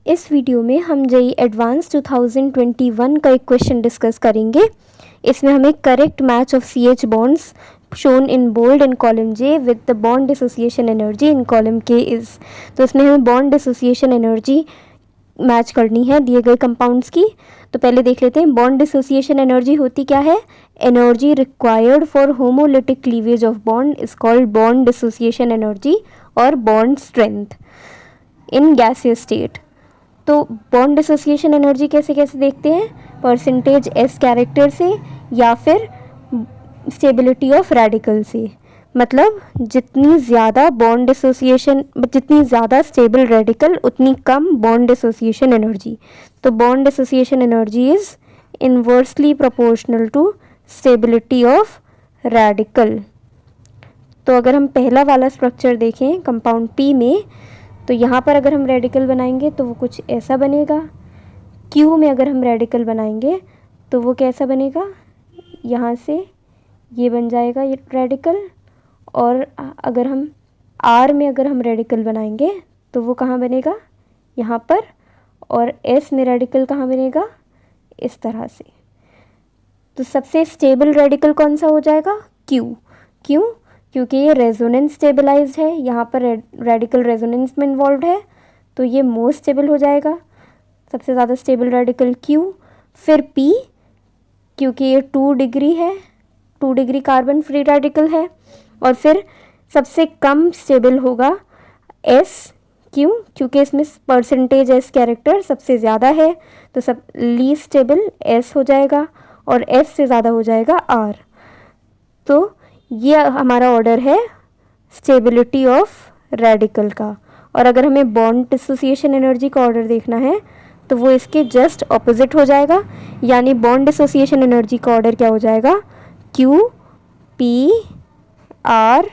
इस वीडियो में हम जेईई एडवांस 2021 का एक क्वेश्चन डिस्कस करेंगे। इसमें हमें correct match of CH bonds shown in bold in column J with the bond dissociation energy in column K is. तो इसमें हमें बॉन्ड डिसोसिएशन एनर्जी मैच करनी है दिए गए कंपाउंड्स की। तो पहले देख लेते हैं बॉन्ड डिसोसिएशन एनर्जी होती क्या है। Energy required for homolytic cleavage of bond is called bond dissociation energy और bond strength in gaseous state. तो बॉन्ड डिसोसिएशन एनर्जी कैसे कैसे देखते हैं, परसेंटेज S कैरेक्टर से या फिर स्टेबिलिटी ऑफ रेडिकल से। मतलब जितनी ज़्यादा बॉन्ड डिसोसिएशन, जितनी ज़्यादा स्टेबल रेडिकल उतनी कम बॉन्ड डिसोसिएशन एनर्जी। तो bond dissociation energy is inversely proportional to stability of radical. तो अगर हम पहला वाला स्ट्रक्चर देखें कंपाउंड P में, तो यहाँ पर अगर हम रेडिकल बनाएंगे तो वो कुछ ऐसा बनेगा। Q में अगर हम रेडिकल बनाएंगे तो वो कैसा बनेगा, यहाँ से ये बन जाएगा ये रेडिकल। और अगर हम R में अगर हम रेडिकल बनाएंगे तो वो कहाँ बनेगा, यहाँ पर। और S में रेडिकल कहाँ बनेगा, इस तरह से। तो सबसे स्टेबल रेडिकल कौन सा हो जाएगा, Q। क्यों, क्योंकि ये रेजोनेंस स्टेबलाइज्ड है, यहाँ पर रेडिकल रेजोनेंस में इन्वॉल्व है, तो ये मोस्ट स्टेबल हो जाएगा। सबसे ज़्यादा स्टेबल रेडिकल Q, फिर P क्योंकि ये 2 डिग्री है, 2 डिग्री कार्बन फ्री रेडिकल है। और फिर सबसे कम स्टेबल होगा S। क्यों, क्योंकि इसमें परसेंटेज S कैरेक्टर सबसे ज़्यादा है, तो सब लीस्ट स्टेबल S हो जाएगा और S से ज़्यादा हो जाएगा R। तो ये हमारा ऑर्डर है स्टेबिलिटी ऑफ रेडिकल का। और अगर हमें बॉन्ड डिसोसिएशन एनर्जी का ऑर्डर देखना है तो वो इसके जस्ट ऑपोजिट हो जाएगा। यानी बॉन्ड डिसोसिएशन एनर्जी का ऑर्डर क्या हो जाएगा, Q P R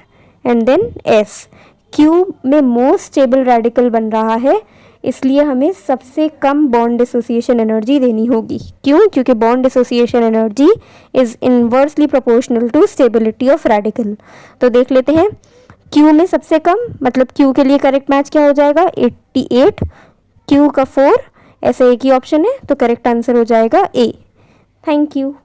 and then S। Q में मोस्ट स्टेबल रेडिकल बन रहा है, इसलिए हमें सबसे कम बॉन्ड डिसोसिएशन एनर्जी देनी होगी। क्यों, क्योंकि bond dissociation energy is inversely proportional to stability of radical. तो देख लेते हैं Q में सबसे कम, मतलब Q के लिए करेक्ट मैच क्या हो जाएगा, 88, Q का 4, ऐसा एक ही ऑप्शन है, तो करेक्ट आंसर हो जाएगा A। Thank you.